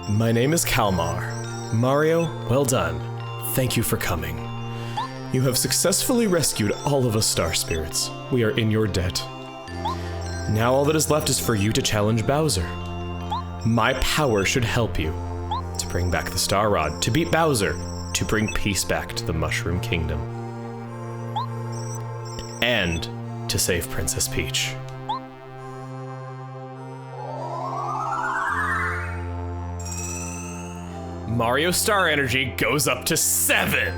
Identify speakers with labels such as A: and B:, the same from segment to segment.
A: My name is Kalmar. Mario, well done. Thank you for coming. You have successfully rescued all of us Star Spirits. We are in your debt. Now all that is left is for you to challenge Bowser. My power should help you to bring back the Star Rod, to beat Bowser, to bring peace back to the Mushroom Kingdom, and to save Princess Peach. Mario Star Energy goes up to 7.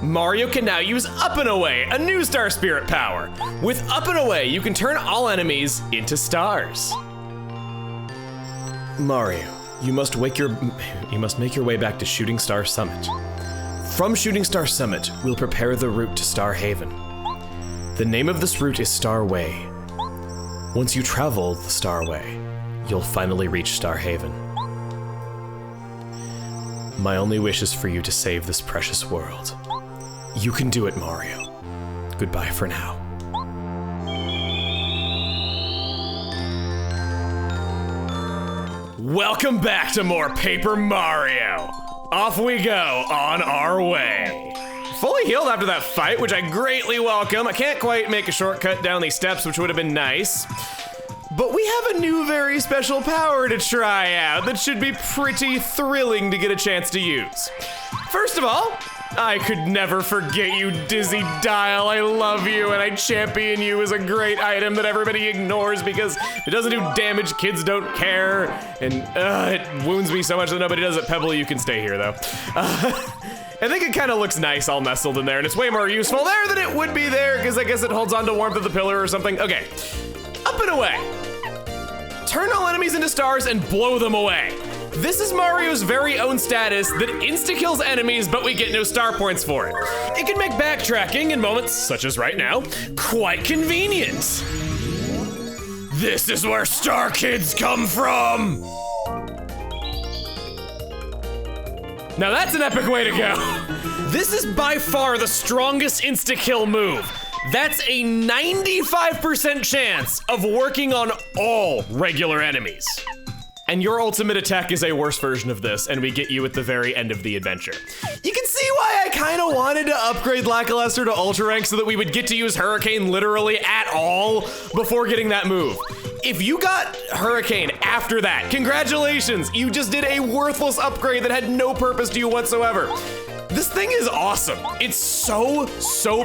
A: Mario can now use Up and Away, a new Star Spirit power. With Up and Away, you can turn all enemies into stars. Mario, you must make your way back to Shooting Star Summit. From Shooting Star Summit, we'll prepare the route to Star Haven. The name of this route is Star Way. Once you travel the Star Way, you'll finally reach Star Haven. My only wish is for you to save this precious world. You can do it, Mario. Goodbye for now. Welcome back to more Paper Mario. Off we go on our way. Fully healed after that fight, which I greatly welcome. I can't quite make a shortcut down these steps, which would have been nice. But we have a new very special power to try out that should be pretty thrilling to get a chance to use. First of all, I could never forget you, Dizzy Dial. I love you, and I champion you as a great item that everybody ignores because it doesn't do damage, kids don't care, and it wounds me so much that nobody does it. Pebble, you can stay here, though. I think it kind of looks nice all nestled in there, and it's way more useful there than it would be there, because I guess it holds on to warmth of the pillar or something. Okay, Up and Away. Turn all enemies into stars and blow them away. This is Mario's very own status that insta-kills enemies, but we get no star points for it. It can make backtracking in moments, such as right now, quite convenient. This is where Star Kids come from. Now that's an epic way to go. This is by far the strongest insta-kill move. That's a 95% chance of working on all regular enemies. And your ultimate attack is a worse version of this, and we get you at the very end of the adventure. You can see why I kind of wanted to upgrade Lackluster to Ultra Rank so that we would get to use Hurricane literally at all before getting that move. If you got Hurricane after that, congratulations, you just did a worthless upgrade that had no purpose to you whatsoever. This thing is awesome. It's so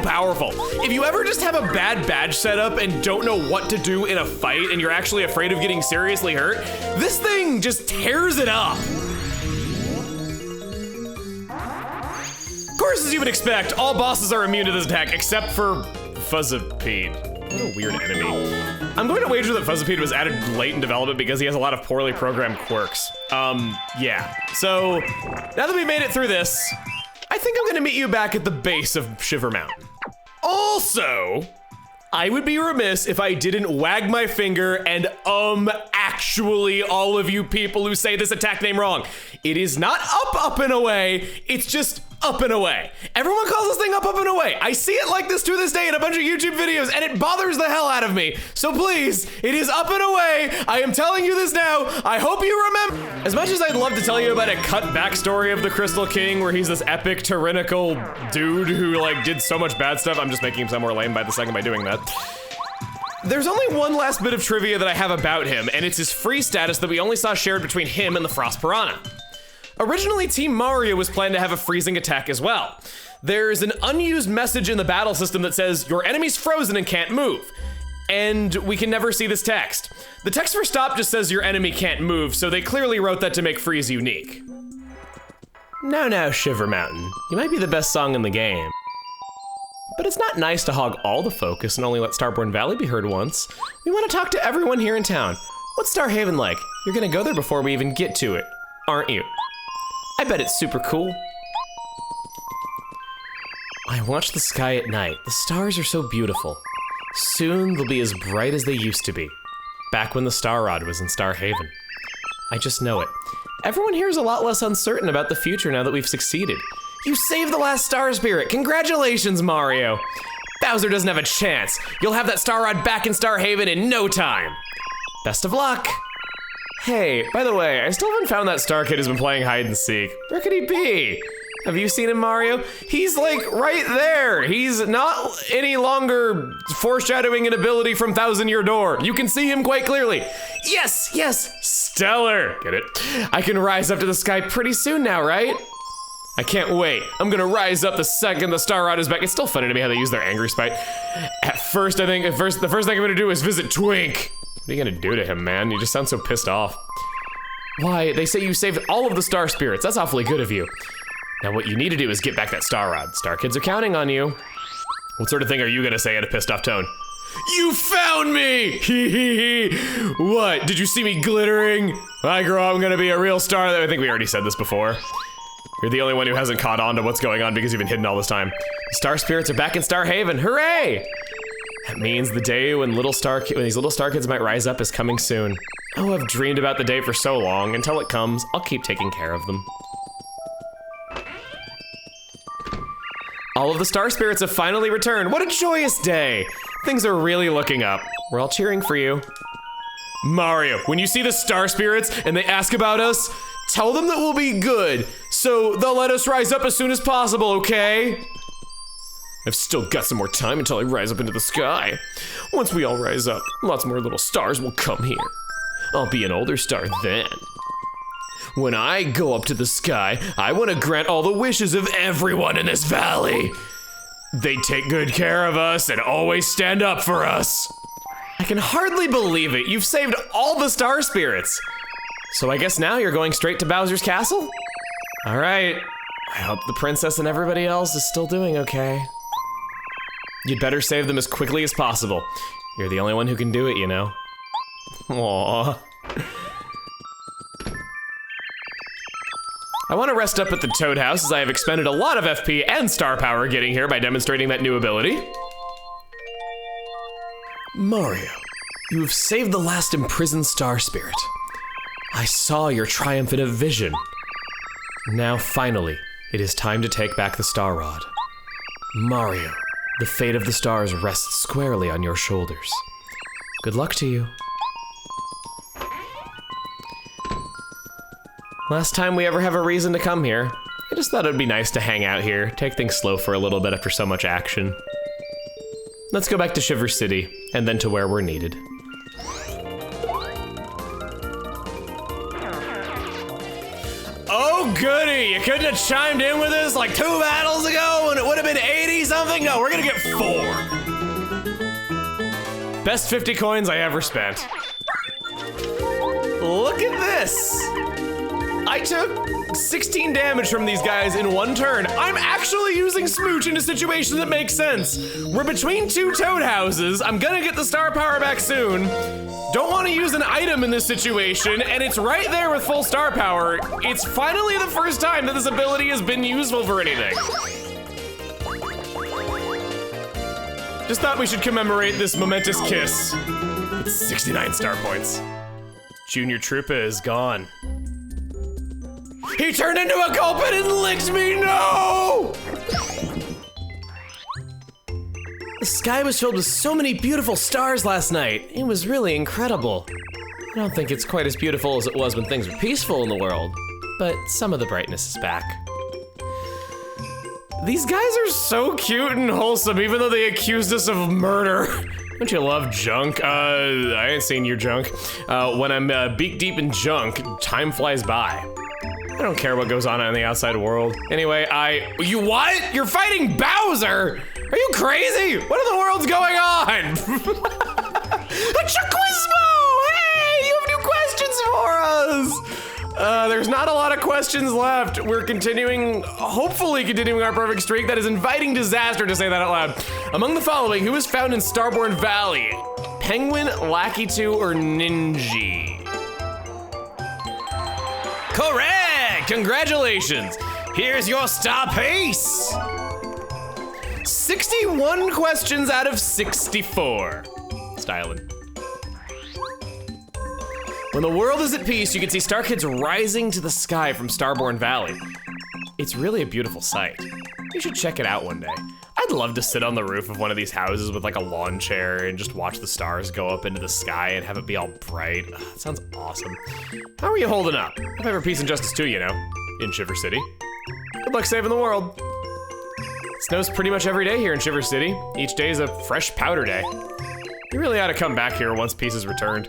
A: powerful. If you ever just have a bad badge setup and don't know what to do in a fight and you're actually afraid of getting seriously hurt, this thing just tears it up. Of course, as you would expect, all bosses are immune to this attack except for Fuzzipede. What a weird enemy. I'm going to wager that Fuzzipede was added late in development because he has a lot of poorly programmed quirks. Yeah. So, now that we made it through this, I think I'm gonna meet you back at the base of Shiver Mountain. Also, I would be remiss if I didn't wag my finger and actually all of you people who say this attack name wrong. It is not up and away, it's just Up and Away. Everyone calls this thing Up and Away. I see it like this to this day in a bunch of YouTube videos and it bothers the hell out of me. So please, it is Up and Away. I am telling you this now. I hope you remember. As much as I'd love to tell you about a cut backstory of the Crystal King where he's this epic tyrannical dude who like did so much bad stuff, I'm just making him sound more lame by the second by doing that. There's only one last bit of trivia that I have about him, and it's his free status that we only saw shared between him and the Frost Piranha. Originally, Team Mario was planned to have a freezing attack as well. There's an unused message in the battle system that says, your enemy's frozen and can't move. And we can never see this text. The text for stop just says your enemy can't move, so they clearly wrote that to make freeze unique. Now, Shiver Mountain. You might be the best song in the game. But it's not nice to hog all the focus and only let Starborn Valley be heard once. We want to talk to everyone here in town. What's Star Haven like? You're gonna go there before we even get to it, aren't you? I bet it's super cool. I watch the sky at night. The stars are so beautiful. Soon they'll be as bright as they used to be. Back when the Star Rod was in Star Haven. I just know it. Everyone here is a lot less uncertain about the future now that we've succeeded. You saved the last Star Spirit. Congratulations, Mario. Bowser doesn't have a chance. You'll have that Star Rod back in Star Haven in no time. Best of luck. Hey, by the way, I still haven't found that star kid who's been playing hide and seek. Where could he be? Have you seen him, Mario? He's like right there. He's not any longer foreshadowing an ability from Thousand Year Door. You can see him quite clearly. Yes, yes, stellar. Get it? I can rise up to the sky pretty soon now, right? I can't wait. I'm gonna rise up the second the star rod is back. It's still funny to me how they use their angry spite. At first, I think the first thing I'm gonna do is visit Twink. What are you gonna do to him, man? You just sound so pissed off. Why, they say you saved all of the star spirits. That's awfully good of you. Now what you need to do is get back that star rod. Star kids are counting on you. What sort of thing are you gonna say in a pissed off tone? You found me! Hee hee hee. What, did you see me glittering? When I grow up, I'm gonna be a real star. I think we already said this before. You're the only one who hasn't caught on to what's going on because you've been hidden all this time. The star spirits are back in Star Haven, hooray! That means the day when these little star kids might rise up is coming soon. Oh, I've dreamed about the day for so long. Until it comes, I'll keep taking care of them. All of the star spirits have finally returned. What a joyous day! Things are really looking up. We're all cheering for you. Mario, when you see the star spirits and they ask about us, tell them that we'll be good, so they'll let us rise up as soon as possible, okay? I've still got some more time until I rise up into the sky. Once we all rise up, lots more little stars will come here. I'll be an older star then. When I go up to the sky, I want to grant all the wishes of everyone in this valley. They take good care of us and always stand up for us. I can hardly believe it. You've saved all the star spirits. So I guess now you're going straight to Bowser's castle? All right. I hope the princess and everybody else is still doing okay. You'd better save them as quickly as possible. You're the only one who can do it, you know. Aww. I want to rest up at the Toad House as I have expended a lot of FP and star power getting here by demonstrating that new ability. Mario, you have saved the last imprisoned star spirit. I saw your triumphant vision. Now finally, it is time to take back the star rod. Mario, the fate of the stars rests squarely on your shoulders. Good luck to you. Last time we ever have a reason to come here. I just thought it'd be nice to hang out here, take things slow for a little bit after so much action. Let's go back to Shiver City, and then to where we're needed. Oh goody, you couldn't have chimed in with us like 2 battles ago when it would have been 80 something? No, we're gonna get 4. Best 50 coins I ever spent. Look at this. I took 16 damage from these guys in 1 turn. I'm actually using Smooch in a situation that makes sense. We're between 2 Toad houses. I'm gonna get the star power back soon. Don't want to use an item in this situation, and it's right there with full star power. It's finally the first time that this ability has been useful for anything. Just thought we should commemorate this momentous kiss. It's 69 star points. Junior Troopa is gone. He turned into a Gulpin and licked me, no! The sky was filled with so many beautiful stars last night. It was really incredible. I don't think it's quite as beautiful as it was when things were peaceful in the world, but some of the brightness is back. These guys are so cute and wholesome, even though they accused us of murder. Don't you love junk? I ain't seen your junk. When I'm beak deep in junk, time flies by. I don't care what goes on in the outside world. Anyway, you what? You're fighting Bowser? Are you crazy? What in the world's going on? A Chaquismo! Hey, you have new questions for us! There's not a lot of questions left. We're hopefully continuing our perfect streak. That is inviting disaster to say that out loud. Among the following, who is found in Starborn Valley? Penguin, Lakitu, or Ninja? Correct! Congratulations! Here's your star piece! 61 questions out of 64. Styling. When the world is at peace, you can see star kids rising to the sky from Starborn Valley. It's really a beautiful sight. You should check it out one day. I'd love to sit on the roof of one of these houses with like a lawn chair and just watch the stars go up into the sky and have it be all bright. Ugh, that sounds awesome. How are you holding up? I favor peace and justice too, you know, in Shiver City. Good luck saving the world. It snows pretty much every day here in Shiver City. Each day is a fresh powder day. You really ought to come back here once peace is returned.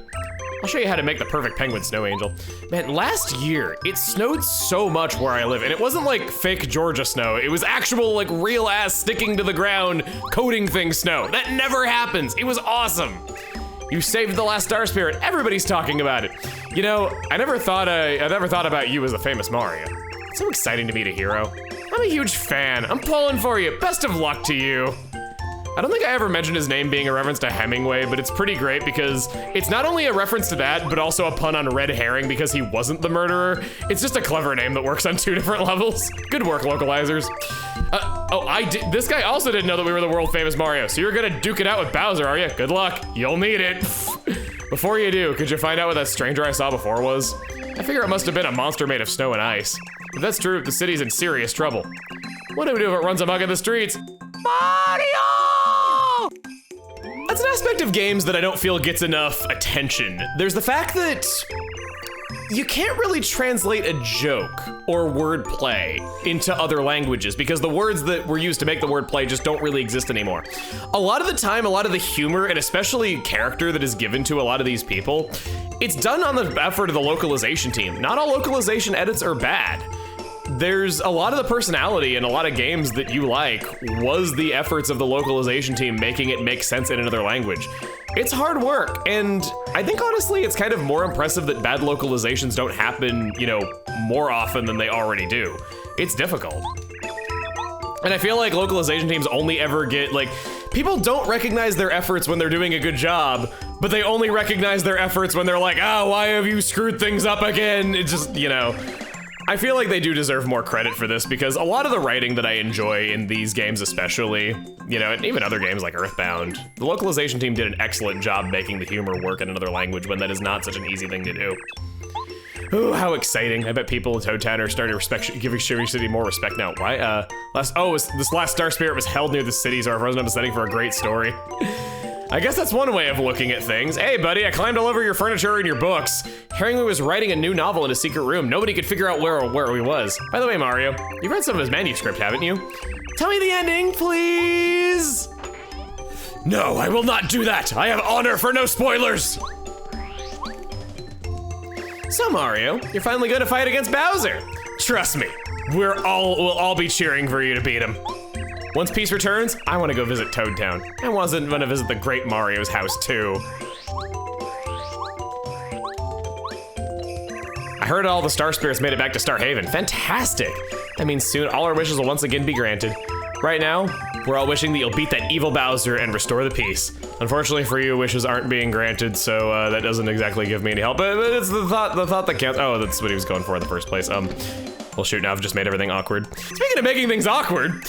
A: I'll show you how to make the perfect penguin snow angel. Man, last year, it snowed so much where I live, and it wasn't like fake Georgia snow. It was actual, like, real ass sticking to the ground, coating thing snow. That never happens. It was awesome. You saved the last star spirit. Everybody's talking about it. You know, I never thought about you as a famous Mario. It's so exciting to meet a hero. I'm a huge fan. I'm pulling for you. Best of luck to you. I don't think I ever mentioned his name being a reference to Hemingway, but it's pretty great because it's not only a reference to that, but also a pun on red herring because he wasn't the murderer. It's just a clever name that works on 2 different levels. Good work, localizers. This guy also didn't know that we were the world famous Mario, so you're gonna duke it out with Bowser, are you? Good luck, you'll need it. Before you do, could you find out what that stranger I saw before was? I figure it must have been a monster made of snow and ice. If that's true, the city's in serious trouble. What do we do if it runs amok in the streets? Mario! That's an aspect of games that I don't feel gets enough attention. There's the fact that you can't really translate a joke or wordplay into other languages because the words that were used to make the wordplay just don't really exist anymore. A lot of the time, a lot of the humor and especially character that is given to a lot of these people, it's done on the effort of the localization team. Not all localization edits are bad. There's a lot of the personality in a lot of games that you like was the efforts of the localization team making it make sense in another language. It's hard work, and I think honestly it's kind of more impressive that bad localizations don't happen, you know, more often than they already do. It's difficult. And I feel like localization teams only ever get, like, people don't recognize their efforts when they're doing a good job, but they only recognize their efforts when they're like, oh, why have you screwed things up again? It just, you know. I feel like they do deserve more credit for this because a lot of the writing that I enjoy in these games especially, you know, and even other games like Earthbound, the localization team did an excellent job making the humor work in another language when that is not such an easy thing to do. Ooh, how exciting. I bet people in Toad Town are starting to giving Shiver City more respect now. Why? This last star spirit was held near the city, so our frozen up a setting for a great story. I guess that's one way of looking at things. Hey, buddy, I climbed all over your furniture and your books. Herringly was writing a new novel in a secret room. Nobody could figure out where he was. By the way, Mario, you've read some of his manuscript, haven't you? Tell me the ending, please. No, I will not do that. I have honor for no spoilers. So, Mario, you're finally going to fight against Bowser. Trust me, we'll all be cheering for you to beat him. Once peace returns, I want to go visit Toad Town. I wasn't going to visit the great Mario's house too. I heard all the star spirits made it back to Star Haven. Fantastic! That means soon all our wishes will once again be granted. Right now, we're all wishing that you'll beat that evil Bowser and restore the peace. Unfortunately for you, wishes aren't being granted, so that doesn't exactly give me any help. But it's the thought that counts. Oh, that's what he was going for in the first place. Well, shoot, now I've just made everything awkward. Speaking of making things awkward,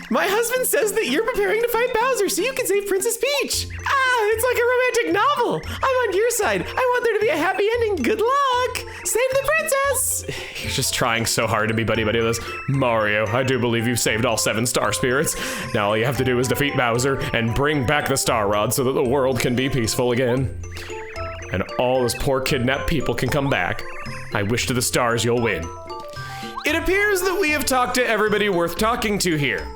A: my husband says that you're preparing to fight Bowser so you can save Princess Peach. Ah, it's like a romantic novel. I'm on your side. I want there to be a happy ending. Good luck. Save the princess. You're just trying so hard to be buddy-buddy with us. Mario, I do believe you've saved all 7 star spirits. Now all you have to do is defeat Bowser and bring back the Star Rod so that the world can be peaceful again. And all those poor kidnapped people can come back. I wish to the stars you'll win. It appears that we have talked to everybody worth talking to here.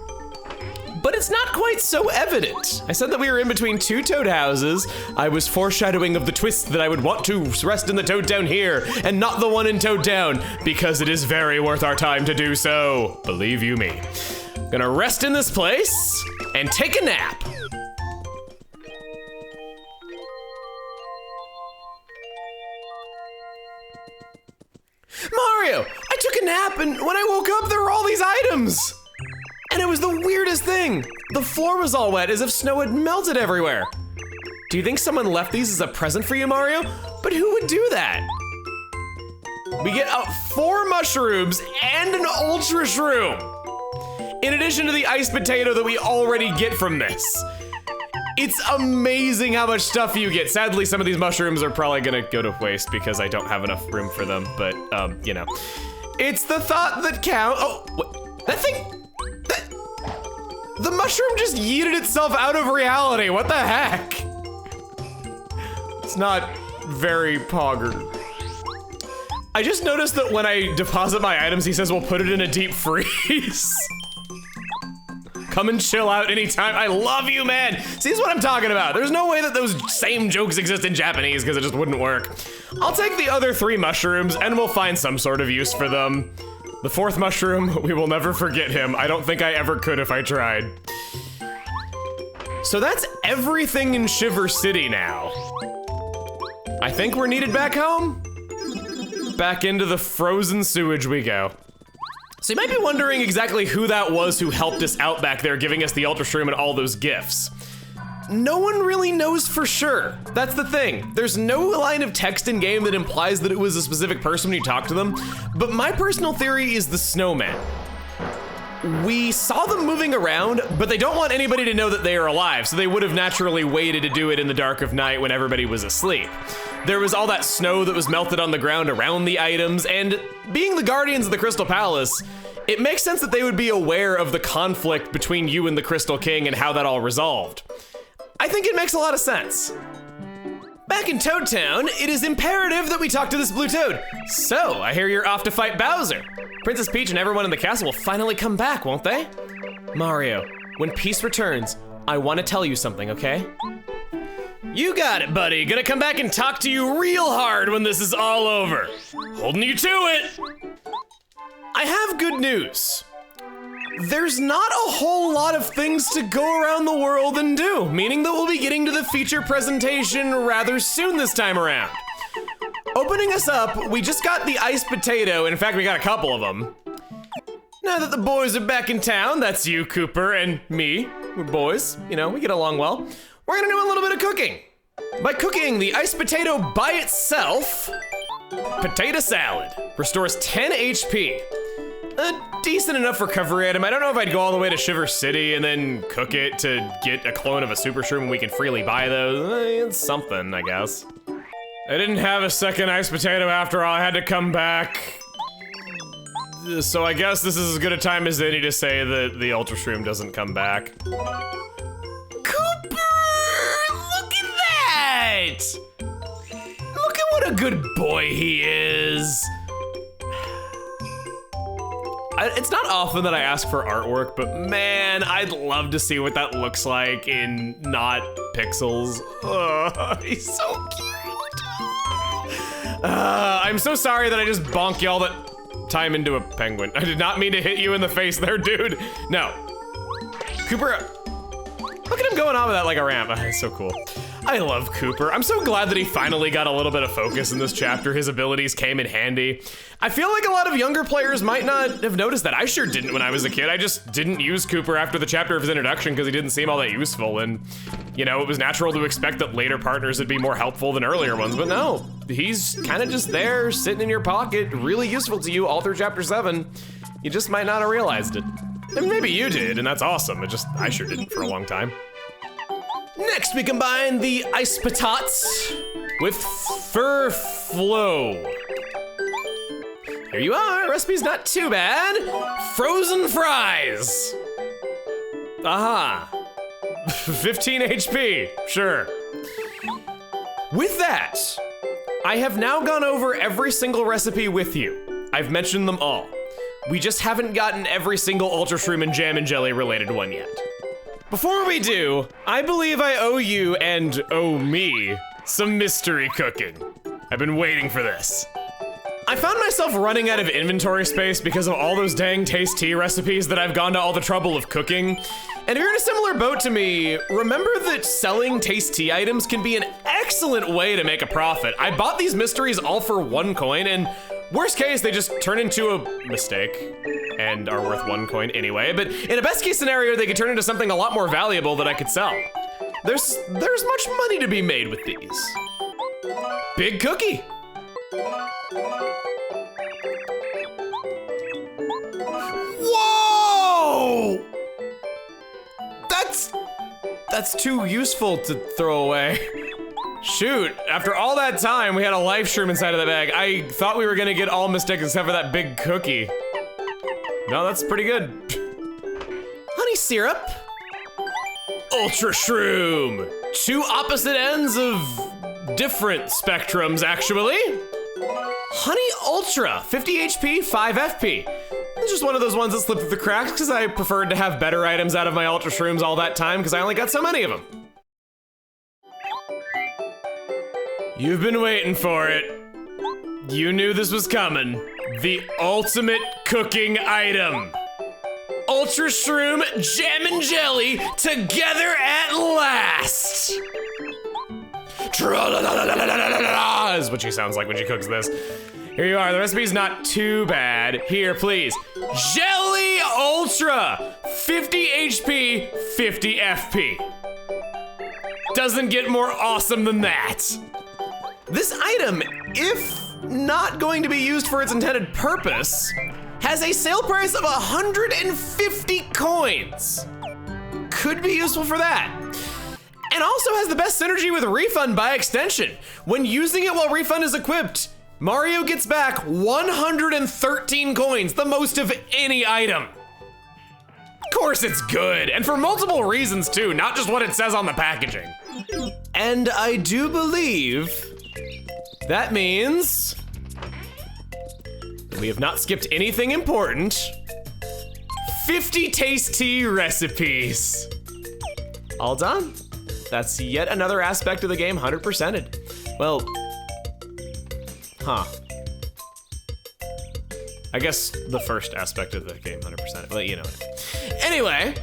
A: But it's not quite so evident. I said that we were in between 2 Toad houses. I was foreshadowing of the twist that I would want to rest in the Toad Town here and not the one in Toad Town because it is very worth our time to do so. Believe you me. I'm gonna rest in this place and take a nap. Mario, I took a nap and when I woke up there were all these items. And it was the weirdest thing. The floor was all wet as if snow had melted everywhere. Do you think someone left these as a present for you, Mario? But who would do that? We get 4 mushrooms and an ultra shroom. In addition to the iced potato that we already get from this. It's amazing how much stuff you get. Sadly, some of these mushrooms are probably gonna go to waste because I don't have enough room for them, but you know. It's the thought that counts. Oh, what? That thing, The mushroom just yeeted itself out of reality. What the heck? It's not very pogger. I just noticed that when I deposit my items, he says we'll put it in a deep freeze. Come and chill out anytime. I love you, man. See, this is what I'm talking about. There's no way that those same jokes exist in Japanese because it just wouldn't work. I'll take the other 3 mushrooms and we'll find some sort of use for them. The 4th mushroom, we will never forget him. I don't think I ever could if I tried. So that's everything in Shiver City now. I think we're needed back home. Back into the frozen sewage we go. So you might be wondering exactly who that was who helped us out back there, giving us the Ultra Shroom and all those gifts. No one really knows for sure. That's the thing. There's no line of text in game that implies that it was a specific person when you talk to them, but my personal theory is the snowman. We saw them moving around, but they don't want anybody to know that they are alive, so they would have naturally waited to do it in the dark of night when everybody was asleep. There was all that snow that was melted on the ground around the items, and being the guardians of the Crystal Palace, it makes sense that they would be aware of the conflict between you and the Crystal King and how that all resolved. I think it makes a lot of sense. Back in Toad Town, it is imperative that we talk to this blue toad. So, I hear you're off to fight Bowser. Princess Peach and everyone in the castle will finally come back, won't they? Mario, when peace returns, I want to tell you something, okay? You got it, buddy. Gonna come back and talk to you real hard when this is all over. Holding you to it. I have good news. There's not a whole lot of things to go around the world and do, meaning that we'll be getting to the feature presentation rather soon this time around. Opening us up, we just got the iced potato. In fact, we got a couple of them. Now that the boys are back in town, that's you, Cooper, and me. We're boys, you know, we get along well. We're gonna do a little bit of cooking. By cooking the iced potato by itself, potato salad restores 10 HP. A decent enough recovery item. I don't know if I'd go all the way to Shiver City and then cook it to get a clone of a Super Shroom and we can freely buy those. It's something, I guess. I didn't have a second iced potato after all. I had to come back. So I guess this is as good a time as any to say that the Ultra Shroom doesn't come back. Cooper! Look at that! Look at what a good boy he is. It's not often that I ask for artwork, but man, I'd love to see what that looks like in not pixels. He's so cute. I'm so sorry that I just bonked y'all that time into a penguin. I did not mean to hit you in the face there, dude. No. Cooper, look at him going on with that like a ramp. It's so cool. I love Cooper. I'm so glad that he finally got a little bit of focus in this chapter. His abilities came in handy. I feel like a lot of younger players might not have noticed that. I sure didn't when I was a kid. I just didn't use Cooper after the chapter of his introduction because he didn't seem all that useful. And, you know, it was natural to expect that later partners would be more helpful than earlier ones. But no, he's kind of just there, sitting in your pocket, really useful to you all through chapter 7. You just might not have realized it. And maybe you did, and that's awesome. I sure didn't for a long time. Next, we combine the ice patats with Fur Flow. Here you are, recipe's not too bad. Frozen fries. Aha. 15 HP, sure. With that, I have now gone over every single recipe with you. I've mentioned them all. We just haven't gotten every single Ultra Shroom and Jam and Jelly related one yet. Before we do, I believe I owe you and owe me some mystery cooking. I've been waiting for this. I found myself running out of inventory space because of all those dang taste tea recipes that I've gone to all the trouble of cooking. And if you're in a similar boat to me, remember that selling taste tea items can be an excellent way to make a profit. I bought these mysteries all for 1 coin, and worst case, they just turn into a mistake and are worth 1 coin anyway. But in a best case scenario, they could turn into something a lot more valuable that I could sell. There's much money to be made with these. Big cookie. Whoa! That's too useful to throw away. Shoot, after all that time, we had a life shroom inside of the bag. I thought we were gonna get all mistakes except for that big cookie. No, that's pretty good. Honey syrup, Ultra Shroom. Two opposite ends of different spectrums, actually. Honey Ultra, 50 HP, 5 FP. It's just one of those ones that slipped through the cracks because I preferred to have better items out of my Ultra Shrooms all that time because I only got so many of them. You've been waiting for it. You knew this was coming. The ultimate cooking item. Ultra Shroom Jam and Jelly together at last. Tra-la-la-la-la-la-la-la is what she sounds like when she cooks this. Here you are, the recipe's not too bad. Here, please. Jelly Ultra, 50 HP, 50 FP. Doesn't get more awesome than that. This item, if not going to be used for its intended purpose, has a sale price of 150 coins. Could be useful for that. And also has the best synergy with Refund by extension. When using it while Refund is equipped, Mario gets back 113 coins, the most of any item. Of course it's good, and for multiple reasons too, not just what it says on the packaging. And I do believe that means we have not skipped anything important. 50 tasty recipes. All done. That's yet another aspect of the game 100%ed. Well, I guess the first aspect of the game 100%ed, well, you know it. Anyway,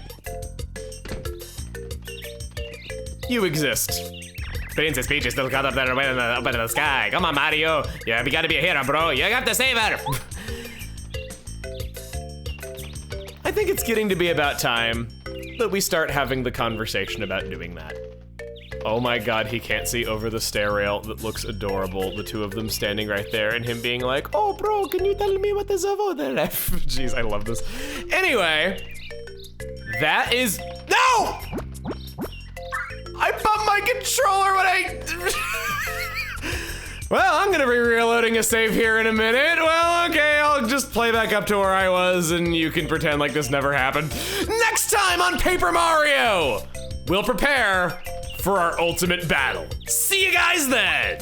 A: you exist. Princess Peach is still caught up there up in the sky. Come on, Mario. Yeah, we gotta be a hero, bro. You have to save her. I think it's getting to be about time that we start having the conversation about doing that. Oh my God, he can't see over the stair rail. That looks adorable. The two of them standing right there and him being like, oh bro, can you tell me what is over there? Jeez, I love this. Anyway, that is, no! I bumped my controller when I... Well, I'm gonna be reloading a save here in a minute. Well, okay, I'll just play back up to where I was and you can pretend like this never happened. Next time on Paper Mario, we'll prepare for our ultimate battle. See you guys then!